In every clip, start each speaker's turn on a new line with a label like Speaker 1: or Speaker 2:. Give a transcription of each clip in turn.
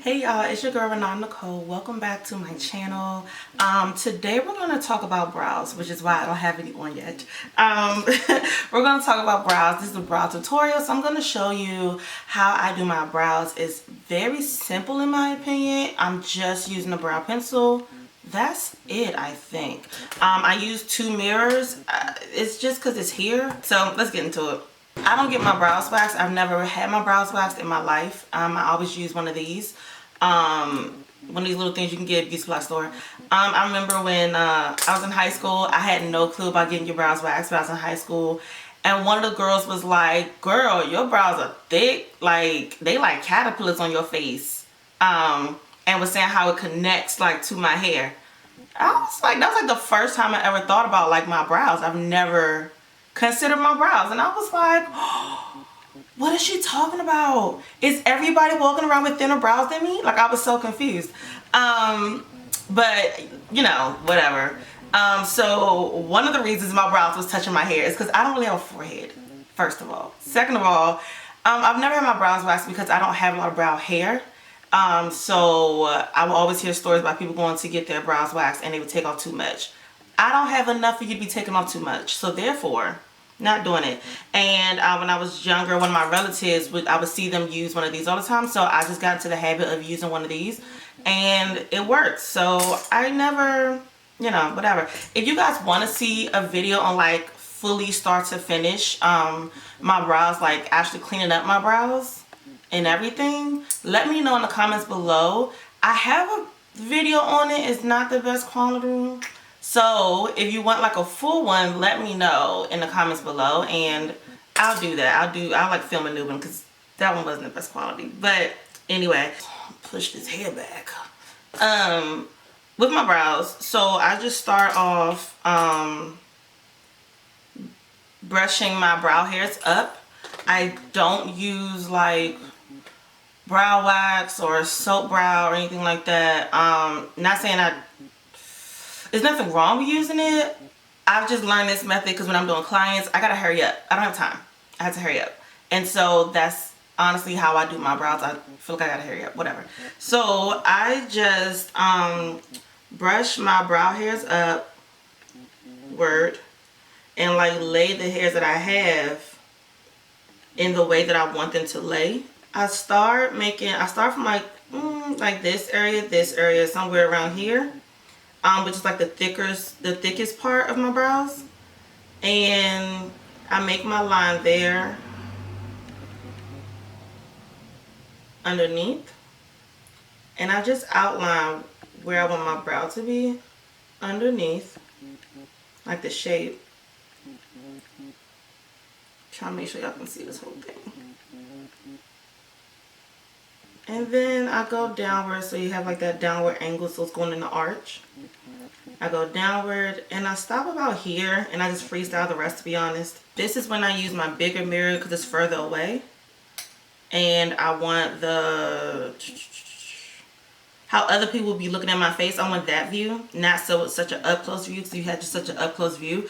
Speaker 1: Hey y'all, it's your girl Renata Nicole. Welcome back to my channel. Today we're going to talk about brows, which is why I don't have any on yet. We're going to talk about brows. This is a brow tutorial, so I'm going to show you how I do my brows. It's very simple in my opinion. I'm just using a brow pencil. That's it, I think. I use two mirrors. It's just because it's here. So let's get into it. I don't get my brows waxed. I've never had my brows waxed in my life. I always use one of these. One of these little things you can get at a beauty supply store. I remember when I was in high school, I had no clue about getting your brows waxed when I was in high school. And one of the girls was like, girl, your brows are thick. Like, they like caterpillars on your face. And was saying how it connects like to my hair. I was like, that was like the first time I ever thought about like my brows. I've never considered my brows. And I was like, oh, what is she talking about? Is everybody walking around with thinner brows than me? Like, I was so confused. But, you know, whatever. So one of the reasons my brows was touching my hair is because I don't really have a forehead, first of all. Second of all, I've never had my brows waxed because I don't have a lot of brow hair. So I will always hear stories about people going to get their brows waxed and they would take off too much. I don't have enough for you to be taking off too much. So therefore, not doing it. And when I was younger, one of my relatives, I would see them use one of these all the time. So I just got into the habit of using one of these. And it works. So I never, you know, whatever. If you guys want to see a video on like fully start to finish my brows, like actually cleaning up my brows and everything, let me know in the comments below. I have a video on it. It's not the best quality. So if you want like a full one, let me know in the comments below and I'll do that. I'll like film a new one because that one wasn't the best quality. But anyway, push this hair back. With my brows, so I just start off brushing my brow hairs up. I don't use like brow wax or soap brow or anything like that. Not saying there's nothing wrong with using it. I've just learned this method because when I'm doing clients, I gotta hurry up. I don't have time. I have to hurry up. And so that's honestly how I do my brows. I feel like I gotta hurry up, whatever. So I just brush my brow hairs up, and like lay the hairs that I have in the way that I want them to lay. I start from like this area, somewhere around here. Which is like the thickest part of my brows. And I make my line there underneath. And I just outline where I want my brow to be underneath, like the shape. Trying to make sure y'all can see this whole thing. And then I go downward, so you have like that downward angle, so it's going in the arch. I go downward and I stop about here and I just freestyle the rest, to be honest. This is when I use my bigger mirror because it's further away. And I want how other people will be looking at my face. I want that view, not such an up close view, because you had just such an up close view.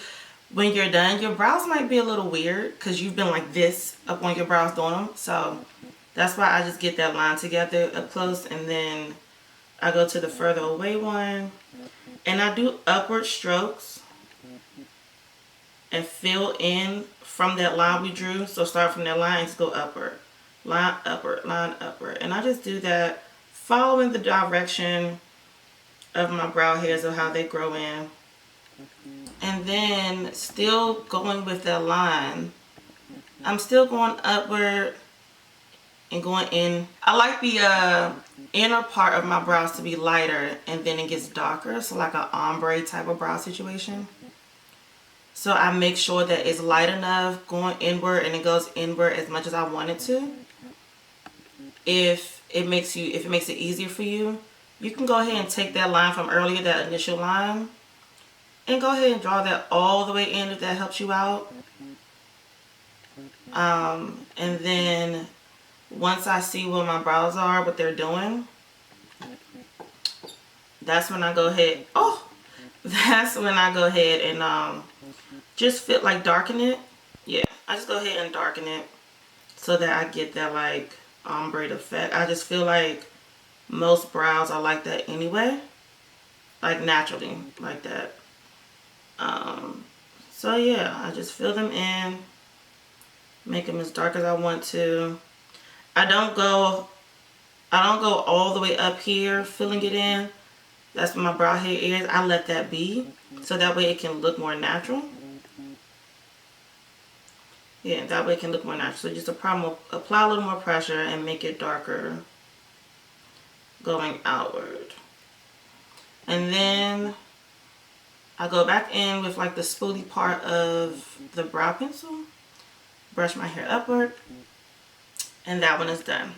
Speaker 1: When you're done, your brows might be a little weird because you've been like this up on your brows doing them. So that's why I just get that line together up close, and then I go to the further away one and I do upward strokes and fill in from that line we drew. So start from that line and just go upward, line upward, line upward. And I just do that following the direction of my brow hairs of how they grow in. And then still going with that line, I'm still going upward and going in. I like the inner part of my brows to be lighter and then it gets darker, so like an ombre type of brow situation. So I make sure that it's light enough going inward and it goes inward as much as I want it to. If it makes it easier for you, you can go ahead and take that line from earlier, that initial line, and go ahead and draw that all the way in if that helps you out. And then once I see where my brows are, what they're doing, that's when I go ahead. That's when I go ahead and just darken it. Yeah, I just go ahead and darken it so that I get that like ombre effect. I just feel like most brows are like that anyway, like naturally like that. So yeah, I just fill them in, make them as dark as I want to. I don't go all the way up here filling it in. That's where my brow hair is. I let that be so that way it can look more natural. Yeah, that way it can look more natural. So just apply a little more pressure and make it darker going outward. And then I go back in with like the spoolie part of the brow pencil, brush my hair upward, and that one is done.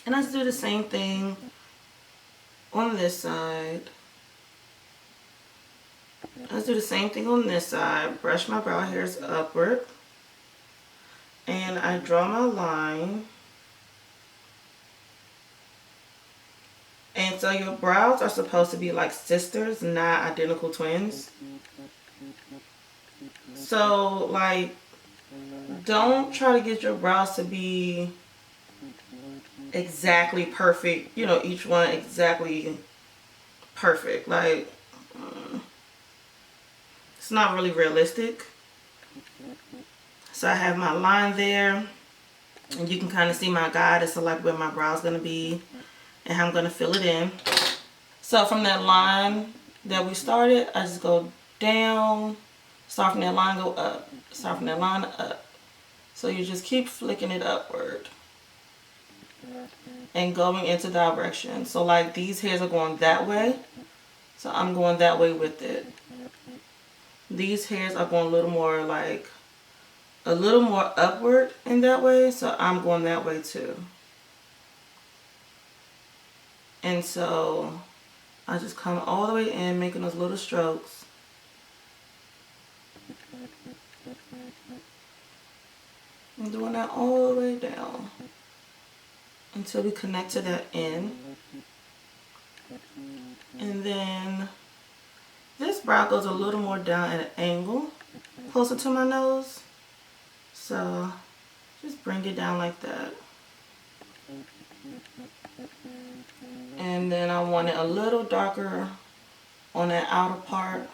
Speaker 1: And I just do the same thing on this side. Let's do the same thing on this side. Brush my brow hairs upward. And I draw my line. And so your brows are supposed to be like sisters, not identical twins. So like, don't try to get your brows to be exactly perfect. You know, each one exactly perfect. Like, it's not really realistic. So I have my line there, and you can kind of see my guide as to like where my brow is going to be and how I'm going to fill it in. So from that line that we started, I just go down, start from that line, go up, start from that line, up. So you just keep flicking it upward and going into direction. So like these hairs are going that way, so I'm going that way with it. These hairs are going a little more like a little more upward in that way, so I'm going that way too. And so I just come all the way in, making those little strokes. And doing that all the way down until we connect to that end. And then this brow goes a little more down at an angle, closer to my nose. So just bring it down like that. And then I want it a little darker on that outer part.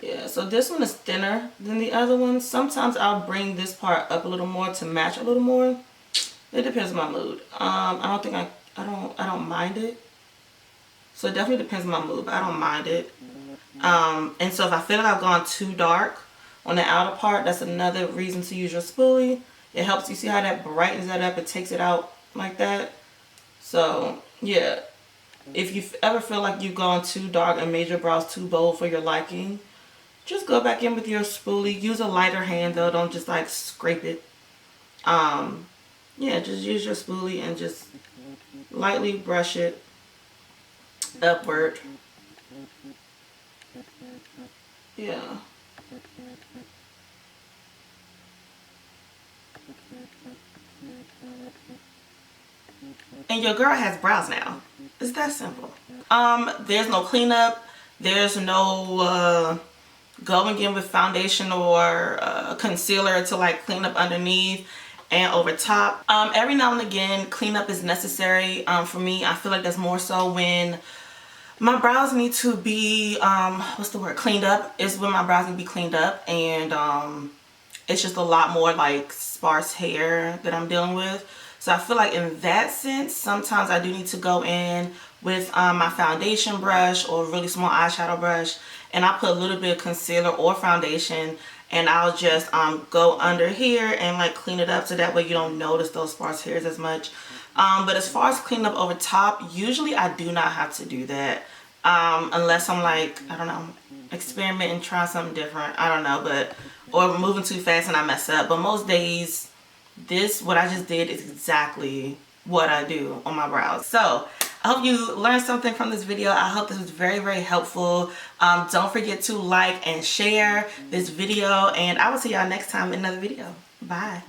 Speaker 1: Yeah, so this one is thinner than the other one. Sometimes I'll bring this part up a little more to match a little more. It depends on my mood. I don't mind it. So it definitely depends on my mood, but I don't mind it. And so if I feel like I've gone too dark on the outer part, that's another reason to use your spoolie. It helps. You see how that brightens that up? It takes it out like that. So yeah, if you ever feel like you've gone too dark and made your brows too bold for your liking, just go back in with your spoolie. Use a lighter hand though. Don't just like scrape it. Yeah, just use your spoolie and just lightly brush it upward. Yeah. And your girl has brows now. It's that simple. There's no cleanup. There's no going in with foundation or concealer to like clean up underneath and over top. Every now and again, cleanup is necessary. For me, I feel like that's more so when my brows need to be, cleaned up. Is when my brows need to be cleaned up, and it's just a lot more like sparse hair that I'm dealing with. So I feel like in that sense, sometimes I do need to go in with my foundation brush or a really small eyeshadow brush, and I put a little bit of concealer or foundation, and I'll just go under here and like clean it up so that way you don't notice those sparse hairs as much. But as far as cleaning up over top, usually I do not have to do that unless I'm like, I don't know, experimenting, trying something different. I don't know, but or moving too fast and I mess up. But most days, what I just did is exactly what I do on my brows. So I hope you learned something from this video. I hope this was very, very helpful. Don't forget to like and share this video, and I will see y'all next time in another video. Bye.